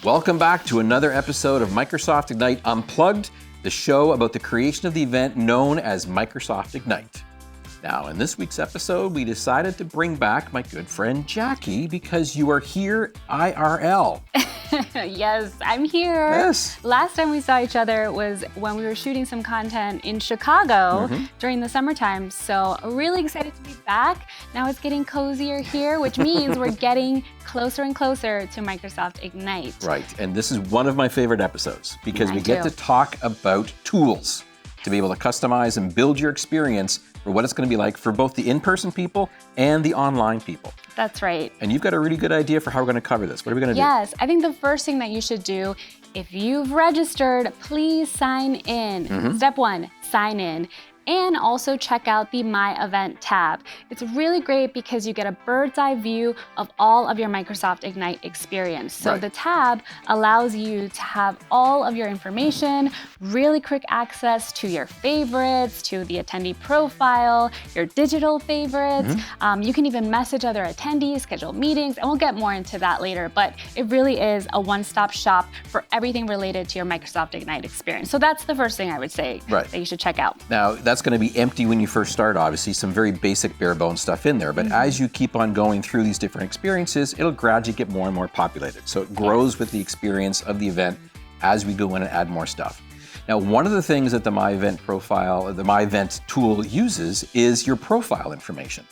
Welcome back to another episode of Microsoft Ignite Unplugged, the show about the creation of the event known as Microsoft Ignite. Now, in this week's episode, we decided to bring back my good friend Jackie because you are here IRL. Yes, I'm here. Yes. Last time we saw each other was when we were shooting some content in Chicago during the summertime. So really excited to be back. Now it's getting cozier here, which means we're getting closer and closer to Microsoft Ignite. Right, and this is one of my favorite episodes because we Mine get too. to talk about tools to be able to customize and build your experience for what it's going to be like for both the in-person people and the online people. That's right. And you've got a really good idea for how we're going to cover this. What are we going to do? Yes, I think the first thing that you should do, if you've registered, please sign in. Step one, sign in. And also check out the My Event tab. It's really great because you get a bird's eye view of all of your Microsoft Ignite experience. So the tab allows you to have all of your information, really quick access to your favorites, to the attendee profile, your digital favorites. You can even message other attendees, schedule meetings, and we'll get more into that later. But it really is a one-stop shop for everything related to your Microsoft Ignite experience. So that's the first thing I would say that you should check out. Now, that's going to be empty when you first start, obviously, some very basic bare bones stuff in there. But as you keep on going through these different experiences, it'll gradually get more and more populated. So it grows with the experience of the event as we go in and add more stuff. Now, one of the things that the My Event profile, the My Event tool uses is your profile information.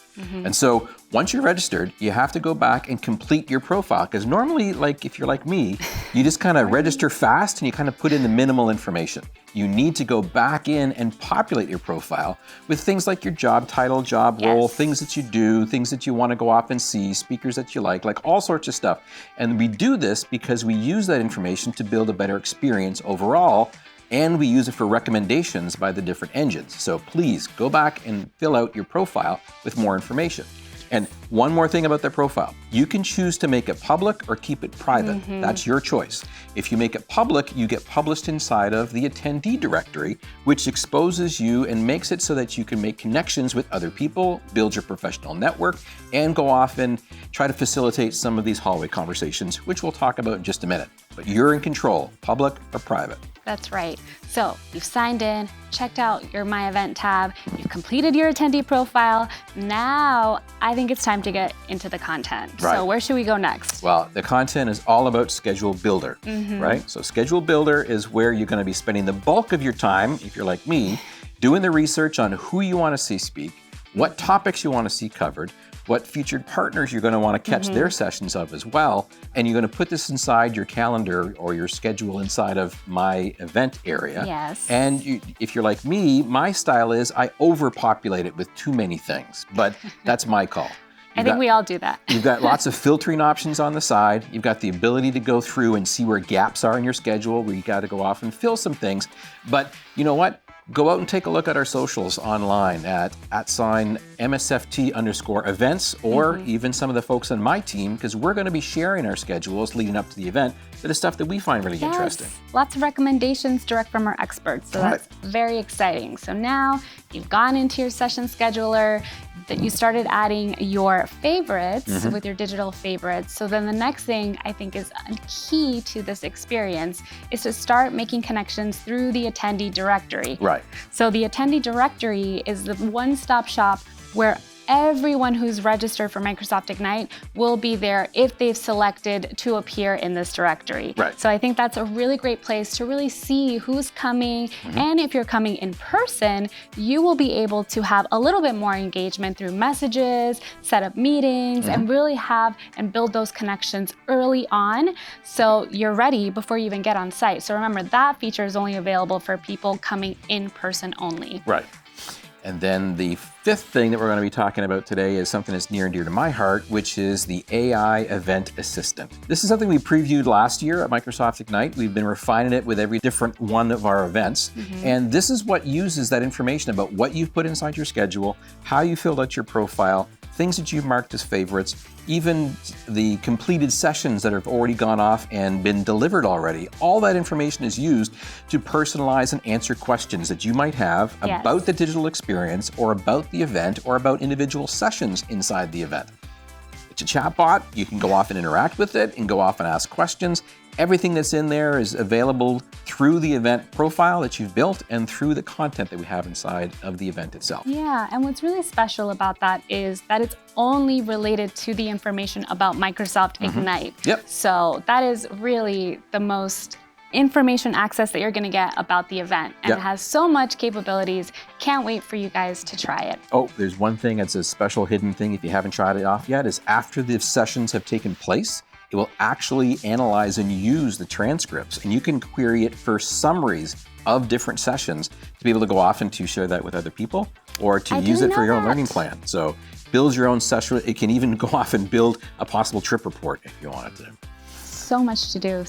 And so once you're registered, you have to go back and complete your profile because normally, like if you're like me, you just kind of register fast and you kind of put in the minimal information. You need to go back in and populate your profile with things like your job title, job role, things that you do, things that you want to go off and see, speakers that you like all sorts of stuff. And we do this because we use that information to build a better experience overall. And we use it for recommendations by the different engines. So please go back and fill out your profile with more information. And one more thing about the profile. You can choose to make it public or keep it private. That's your choice. If you make it public, you get published inside of the attendee directory, which exposes you and makes it so that you can make connections with other people, build your professional network, and go off and try to facilitate some of these hallway conversations, which we'll talk about in just a minute. But you're in control, public or private. That's right. So you've signed in, checked out your My Event tab, you've completed your attendee profile. Now I think it's time to get into the content. So where should we go next? Well, the content is all about Schedule Builder, right? So Schedule Builder is where you're going to be spending the bulk of your time, if you're like me, doing the research on who you want to see speak, what topics you want to see covered, what featured partners you're going to want to catch their sessions of as well. And you're going to put this inside your calendar or your schedule inside of My Event area. Yes. And if you're like me, my style is I overpopulate it with too many things, but that's my call. I think we all do that. You've got lots of filtering options on the side. You've got the ability to go through and see where gaps are in your schedule, where you got to go off and fill some things. But you know what? Go out and take a look at our socials online at @MSFT_events or even some of the folks on my team, because we're going to be sharing our schedules leading up to the event that is stuff that we find really interesting. Lots of recommendations direct from our experts. So that's very exciting. So now you've gone into your session scheduler, that you started adding your favorites with your digital favorites. So then the next thing I think is a key to this experience is to start making connections through the attendee directory. Right. So the attendee directory is the one-stop shop where everyone who's registered for Microsoft Ignite will be there if they've selected to appear in this directory. Right. So I think that's a really great place to really see who's coming. And if you're coming in person, you will be able to have a little bit more engagement through messages, set up meetings, and really have and build those connections early on so you're ready before you even get on site. So remember, that feature is only available for people coming in person only. Right. And then the fifth thing that we're going to be talking about today is something that's near and dear to my heart, which is the AI Event Assistant. This is something we previewed last year at Microsoft Ignite. We've been refining it with every different one of our events. And this is what uses that information about what you've put inside your schedule, how you filled out your profile, things that you've marked as favorites, even the completed sessions that have already gone off and been delivered already. All that information is used to personalize and answer questions that you might have about the digital experience or about the event or about individual sessions inside the event. It's a chatbot. You can go off and interact with it and go off and ask questions. Everything that's in there is available through the event profile that you've built and through the content that we have inside of the event itself. Yeah, and what's really special about that is that it's only related to the information about Microsoft Ignite. Yep. So that is really the most information access that you're going to get about the event, and it has so much capabilities. Can't wait for you guys to try it. Oh, there's one thing that's a special hidden thing if you haven't tried it off yet, is after the sessions have taken place, it will actually analyze and use the transcripts, and you can query it for summaries of different sessions to be able to go off and to share that with other people or to use it for your own learning plan. So build your own session. It can even go off and build a possible trip report if you wanted to. So much to do.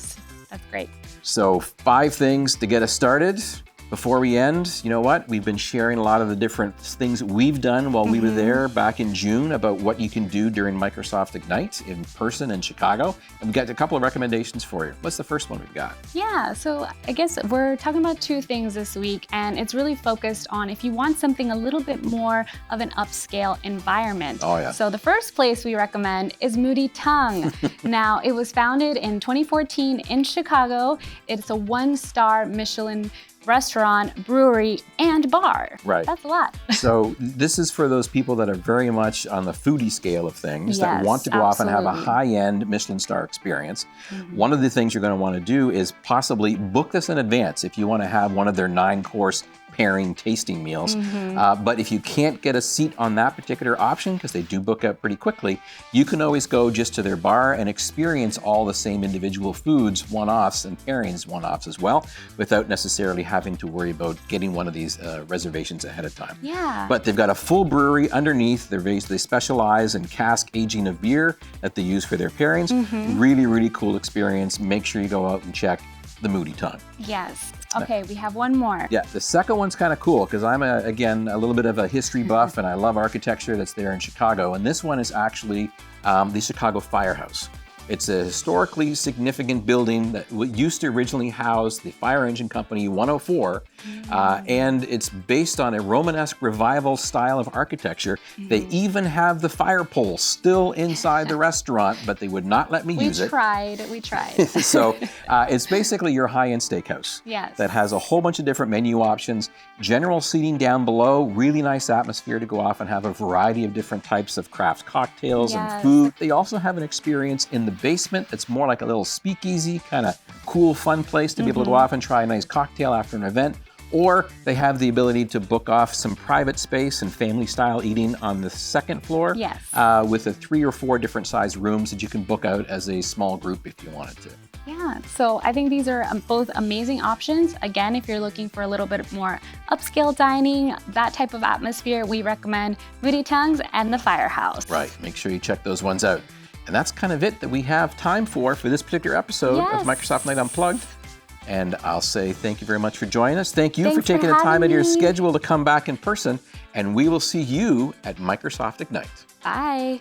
That's great. So 5 things to get us started. Before we end, you know what? We've been sharing a lot of the different things that we've done while we were there back in June about what you can do during Microsoft Ignite in person in Chicago. And we've got a couple of recommendations for you. What's the first one we've got? Yeah, so I guess we're talking about 2 things this week, and it's really focused on if you want something a little bit more of an upscale environment. Oh, yeah. So the first place we recommend is Moody Tongue. Now, it was founded in 2014 in Chicago. It's a 1-star Michelin restaurant, brewery, and bar. Right. That's a lot. So this is for those people that are very much on the foodie scale of things, that want to go off and have a high-end Michelin star experience. One of the things you're going to want to do is possibly book this in advance if you want to have one of their 9-course pairing tasting meals. But if you can't get a seat on that particular option, because they do book out pretty quickly, you can always go just to their bar and experience all the same individual foods, one-offs and pairings one-offs as well, without necessarily having to worry about getting one of these reservations ahead of time. Yeah. But they've got a full brewery underneath. They specialize in cask aging of beer that they use for their pairings. Really, really cool experience. Make sure you go out and check the Moody Tongue. Yes. Okay, we have one more. Yeah, the second one's kind of cool because I'm, again, a little bit of a history buff and I love architecture that's there in Chicago. And this one is actually the Chicago Firehouse. It's a historically significant building that used to originally house the fire engine company 104, and it's based on a Romanesque revival style of architecture. They even have the fire pole still inside the restaurant, but they would not let me use it. We tried. So it's basically your high-end steakhouse that has a whole bunch of different menu options, general seating down below, really nice atmosphere to go off and have a variety of different types of craft cocktails and food. They also have an experience in the basement that's more like a little speakeasy, kind of cool, fun place to be able to go off and try a nice cocktail after an event. Or they have the ability to book off some private space and family-style eating on the second floor with 3 or 4 different size rooms that you can book out as a small group if you wanted to. Yeah, so I think these are both amazing options. Again, if you're looking for a little bit more upscale dining, that type of atmosphere, we recommend Moody Tongues and the Firehouse. Right, make sure you check those ones out. And that's kind of it that we have time for this particular episode of Microsoft Night Unplugged. And I'll say thank you very much for joining us. Thank you for taking the time out of your schedule to come back in person. And we will see you at Microsoft Ignite. Bye.